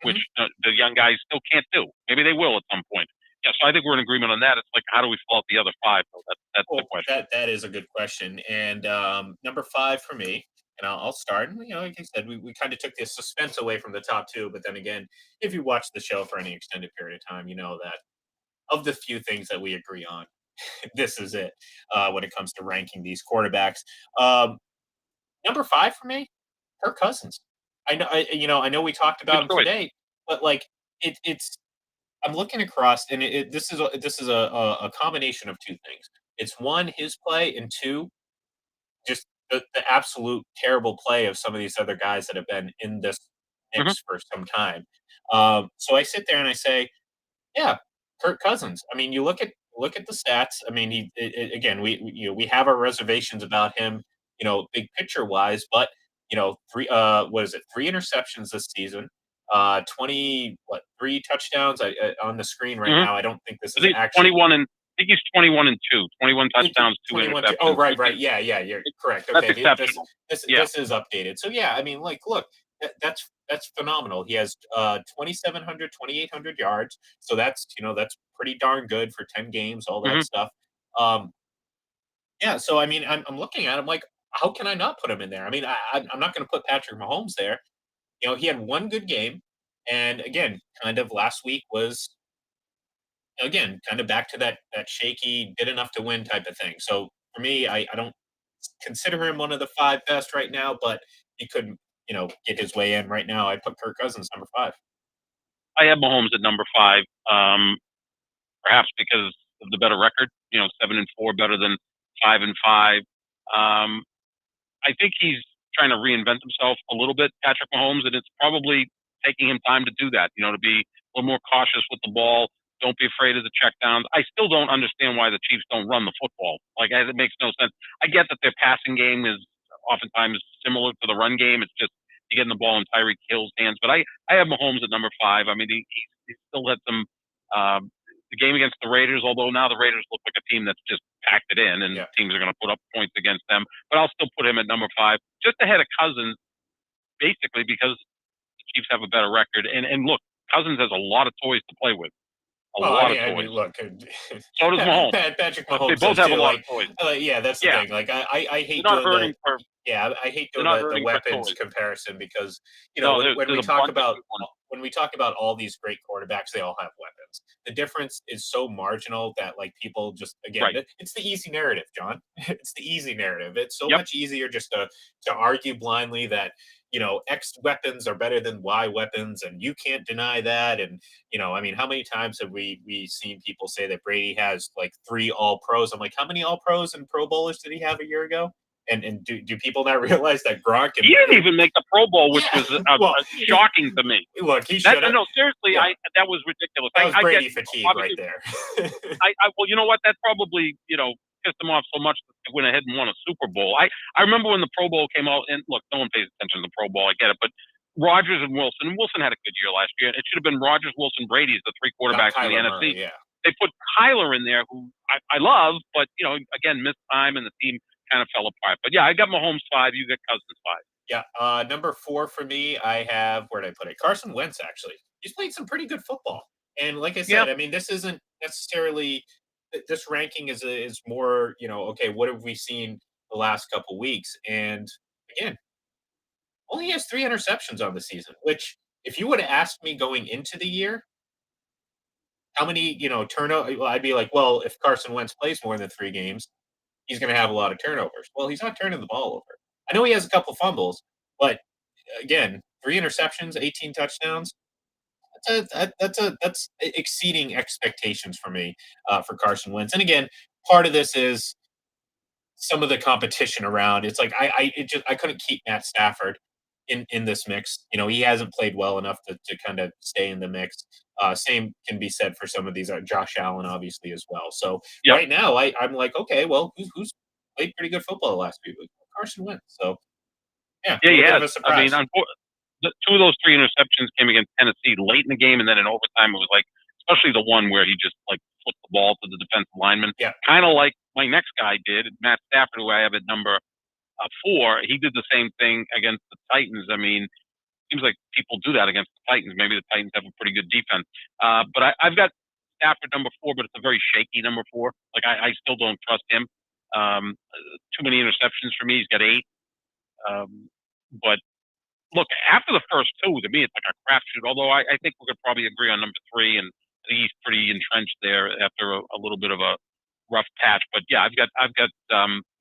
which the young guys still can't do. Maybe they will at some point. Yeah, so I think we're in agreement on that. It's like, how do we fill out the other 5? So that's the question. That is a good question. And number 5 for me, and I'll start. Like I said, we kind of took the suspense away from the top 2. But then again, if you watch the show for any extended period of time, you know that of the few things that we agree on, this is it when it comes to ranking these quarterbacks. Number 5 for me, Kirk Cousins. I know we talked about him today, but it's. I'm looking across, and this is a combination of 2 things. It's 1, his play, and 2, just the absolute terrible play of some of these other guys that have been in this mix for some time. So I sit there and I say, Yeah, Kirk Cousins. I mean, you look at the stats. I mean, again, we have our reservations about him, big picture wise, but what is it? 3 interceptions this season. 3 touchdowns on the screen right Mm-hmm. now. I don't think this I is think actually 21 and I think he's 21 and 2, 21 touchdowns, 2 21. interceptions. Oh, right. Yeah, you're correct. That's Okay, exceptional. Yeah. this is updated. So yeah, I mean, like, look, that's phenomenal. He has 2,700, 2,800 yards. So that's pretty darn good for 10 games, all that Mm-hmm. stuff. Um, yeah. So I mean, I'm looking at him like, how can I not put him in there? I mean, I'm not going to put Patrick Mahomes there. He had one good game, and again, kind of last week was again, kind of back to that shaky, did enough to win type of thing. So for me, I don't consider him one of the 5 best right now, but he couldn't, get his way in right now. I put Kirk Cousins number 5. I have Mahomes at number 5, perhaps because of the better record. 7-4 better than 5-5. I think he's trying to reinvent himself a little bit, Patrick Mahomes, and it's probably taking him time to do that. To be a little more cautious with the ball. Don't be afraid of the checkdowns. I still don't understand why the Chiefs don't run the football. Like, it makes no sense. I get that their passing game is oftentimes similar to the run game. It's just you getting the ball in Tyreek Hill's hands. But I have Mahomes at number 5. I mean, he still had some the game against the Raiders, although now the Raiders look like a team that's just packed it in and Yeah. teams are going to put up points against them. But I'll still put him at number 5, just ahead of Cousins, basically because the Chiefs have a better record. And look, Cousins has a lot of toys to play with. A Well, lot of I toys. mean, look, So does Mahomes. Patrick They Mahomes both does have a too. lot Like, of toys. yeah, that's the Yeah. thing. Like, I They're hate not doing hurting for. yeah, I hate They're doing not the hurting for weapons toys. comparison because No, when we there's a talk bunch of about good ones. when we talk about all these great quarterbacks, they all have weapons. The difference is so marginal that like people just again, Right. it's the easy narrative, John. It's the easy narrative. It's so Yep. much easier just to argue blindly that X weapons are better than Y weapons, and you can't deny that. And I mean, how many times have we seen people say that Brady has like 3 All Pros? I'm like, how many All Pros and Pro Bowlers did he have a year ago? And do people not realize that Gronk He didn't even make the Pro Bowl, which Yeah. was Well, shocking to me. look, he should have. No, seriously, Yeah. that was ridiculous. That was I Brady get, fatigue right obviously, there. well, you know what? That probably, pissed him off so much that they went ahead and won a Super Bowl. I remember when the Pro Bowl came out, and look, no one pays attention to the Pro Bowl. I get it, but Rodgers and Wilson had a good year last year. It should have been Rodgers, Wilson, Brady as the 3 quarterbacks in the Kyler NFC. Murray, yeah. They put Kyler in there, who I love, but again, missed time, and the team kind of fell apart. But yeah, I got Mahomes 5. You got Cousins 5. Yeah. Number 4 for me, I have where did I put it? Carson Wentz. Actually, he's played some pretty good football. And like I said, Yeah. I mean, this isn't necessarily this ranking is more. Okay, what have we seen the last couple weeks? And again, only has 3 interceptions on the season. Which, if you would have asked me going into the year, how many turnover? Well, I'd be like, well, if Carson Wentz plays more than 3 games, he's going to have a lot of turnovers. Well, he's not turning the ball over. I know he has a couple fumbles, but again, 3 interceptions, 18 touchdowns. That's exceeding expectations for me for Carson Wentz. And again, part of this is some of the competition around. It's like I couldn't keep Matt Stafford in this mix. He hasn't played well enough to kind of stay in the mix. Same can be said for some of these. Josh Allen, obviously, as well. So Yep. right now, I'm like, okay, well, who's played pretty good football the last few weeks? Carson Wentz. So yeah, a little bit of a surprise. I mean, 2 of those 3 interceptions came against Tennessee late in the game, and then in overtime, it was like, especially the one where he just like flipped the ball to the defensive lineman. Yeah. Kind of like my next guy did, Matt Stafford, who I have at number 4. He did the same thing against the Titans. I mean, seems like people do that against the Titans. Maybe the Titans have a pretty good defense. But I've got Stafford number 4, but it's a very shaky number 4. Like I still don't trust him. Too many interceptions for me. He's got 8. But look, after the first 2, to me, it's like a crapshoot. Although I think we could probably agree on number 3, and I think he's pretty entrenched there after a little bit of a rough patch. But yeah, I've got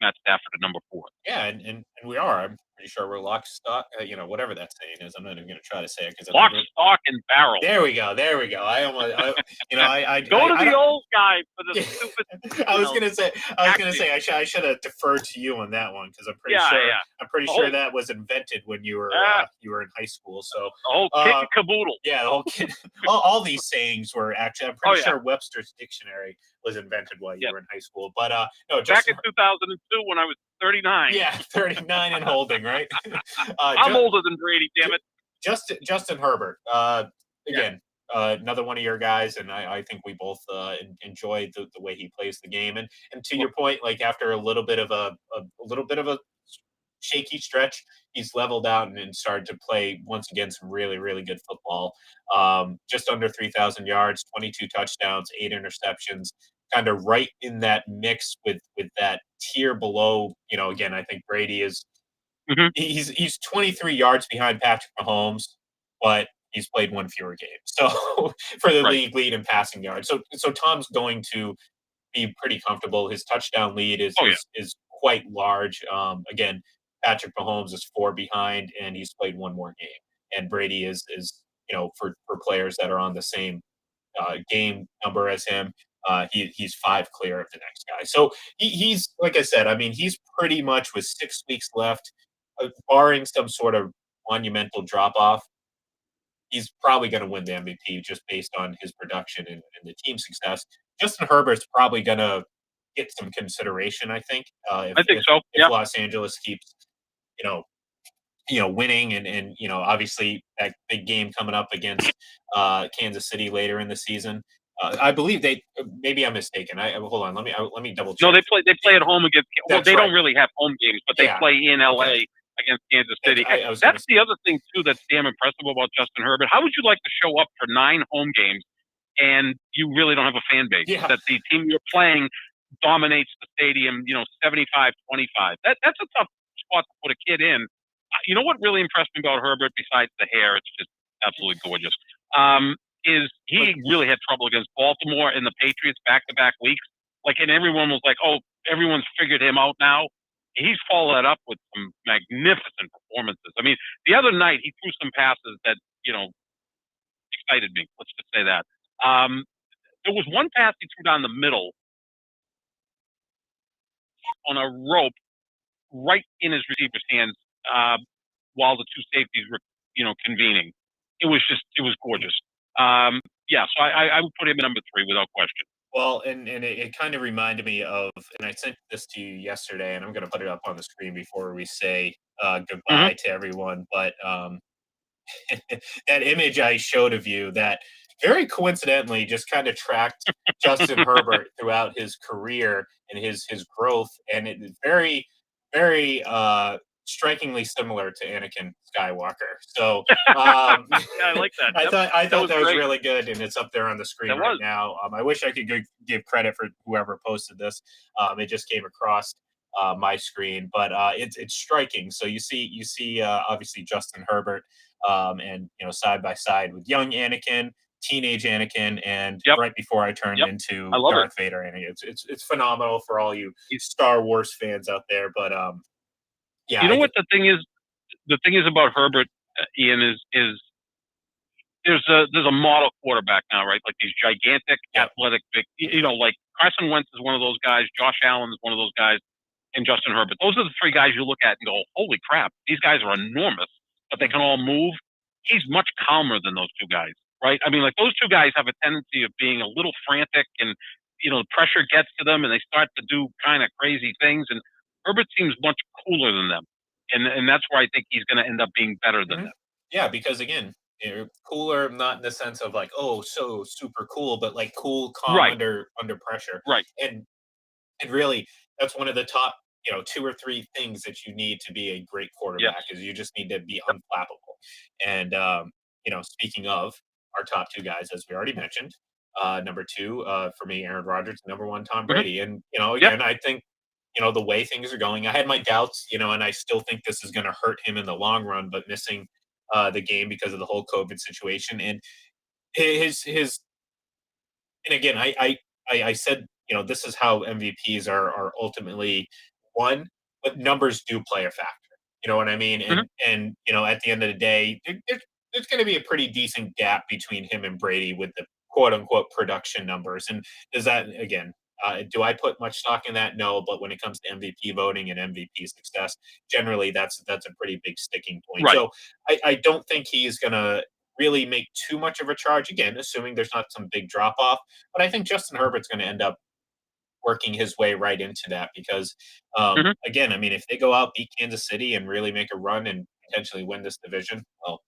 Matt Stafford at number 4. Yeah, and we are. I'm pretty sure we're lock, stock, whatever that saying is. I'm not even going to try to say it because I Lock, never. stock, and barrel. There we go. There we go. I almost, Go to I the don't. old guy for the stupid. I was gonna say, acting. I should have deferred to you on that one because Yeah. I'm pretty The sure whole, that was invented when you were uh, in high school. So the whole kit and caboodle. yeah, the whole kid, all these sayings were actually. I'm pretty Oh, yeah. sure Webster's dictionary was invented while you Yeah. were in high school. But no, Back in 2002 when I was 39. yeah, 39 and holding, right? I'm older than Brady, damn it. Justin Herbert. Yeah. Again, another one of your guys, and I think we both enjoyed the way he plays the game. And to your point, like after a little bit of a shaky stretch, he's leveled out and started to play once again some really really good football. Just under 3,000 yards, 22 touchdowns, 8 interceptions. Kind of right in that mix with that tier below. Again, I think Brady is Mhm. he's 23 yards behind Patrick Mahomes, but he's played one fewer game. So for the Right. league lead in passing yards. So Tom's going to be pretty comfortable. His touchdown lead is Oh, yeah. is quite large. Again, Patrick Mahomes is 4 behind and he's played one more game. And Brady is for players that are on the same game number as him. He's 5 clear of the next guy. So he's like I said. I mean, he's pretty much with 6 weeks left, barring some sort of monumental drop off. He's probably going to win the MVP just based on his production and the team success. Justin Herbert's probably going to get some consideration. I think. I think so. If Yeah. Los Angeles keeps you know winning and obviously that big game coming up against Kansas City later in the season. I believe they. Maybe I'm mistaken. Hold on. Let me double check. No, they play at home against. Well, That's they right. don't really have home games, but they Yeah. play in LA Okay. against Kansas City. I was gonna That's the other thing too that's damn impressive about Justin Herbert. How would you like to show up for 9 home games and you really don't have a fan base? Yeah. That the team you're playing dominates the stadium, 75-25. That's a tough spot to put a kid in. You know what really impressed me about Herbert besides the hair? It's just absolutely gorgeous. Is he really had trouble against Baltimore and the Patriots back-to-back weeks. And everyone was like, oh, everyone's figured him out now. He's followed that up with some magnificent performances. I mean, the other night he threw some passes that, excited me. Let's just say that. There was one pass he threw down the middle on a rope right in his receiver's hands while the two safeties were, convening. It was gorgeous. So I would put him in number 3 without question. Well, and it kind of reminded me of, and I sent this to you yesterday, and I'm going to put it up on the screen before we say goodbye to everyone. But that image I showed of you that very coincidentally just kind of tracked Justin Herbert throughout his career and his growth, and it is very, very strikingly similar to Anakin Skywalker. So I like that. I thought that was great. really good, and it's up there on the screen right now. I wish I could give credit for whoever posted this. It just came across my screen, but it's striking. So you see obviously Justin Herbert, and side by side with young Anakin, teenage Anakin, and right before I turned into Darth Vader. And it's phenomenal for all you Star Wars fans out there. But yeah, you know what the thing is? The thing is about Herbert, Ian, is there's a model quarterback now, right? Like these gigantic, athletic, big. Like Carson Wentz is one of those guys. Josh Allen is one of those guys, and Justin Herbert. Those are the 3 guys you look at and go, "Holy crap! These guys are enormous, but they can all move." He's much calmer than those 2 guys, right? I mean, like those 2 guys have a tendency of being a little frantic, and the pressure gets to them, and they start to do kind of crazy things. And Herbert seems much cooler than them, and that's where I think he's going to end up being better than them. Yeah, because again, cooler, not in the sense of like, oh, so super cool, but like cool, calm under pressure. Right. And really, that's one of the top, 2 or 3 things that you need to be a great quarterback is you just need to be unflappable. And speaking of our top 2 guys, as we already mentioned, number 2 for me, Aaron Rodgers, number 1, Tom Brady. And again, I think the way things are going, I had my doubts, and I still think this is going to hurt him in the long run. But missing the game because of the whole COVID situation and his and again, I said, this is how MVPs are ultimately won, but numbers do play a factor. You know what I mean? And you know, at the end of the day, there's going to be a pretty decent gap between him and Brady with the quote unquote production numbers. And does that again? Do I put much stock in that? No, but when it comes to MVP voting and MVP success, generally that's a pretty big sticking point. Right. So I don't think he's going to really make too much of a charge. Again, assuming there's not some big drop off, but I think Justin Herbert's going to end up working his way right into that because, Mhm. again, I mean, if they go out, beat Kansas City, and really make a run and potentially win this division, well,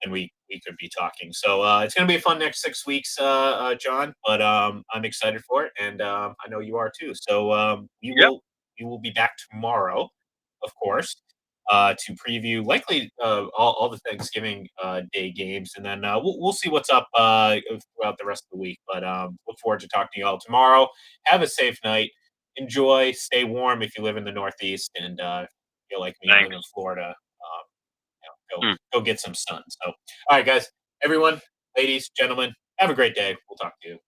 then we could be talking. So it's going to be a fun next 6 weeks, John. But I'm excited for it, and I know you are too. So Yep. we will be back tomorrow, of course, to preview likely all the Thanksgiving Day games, and then we'll see what's up throughout the rest of the week. But look forward to talking to you all tomorrow. Have a safe night. Enjoy. Stay warm if you live in the Northeast, and feel like me, live Thanks. in Florida. Mm. Go get some sun. So, all right, guys, everyone, ladies, gentlemen, have a great day. We'll talk to you.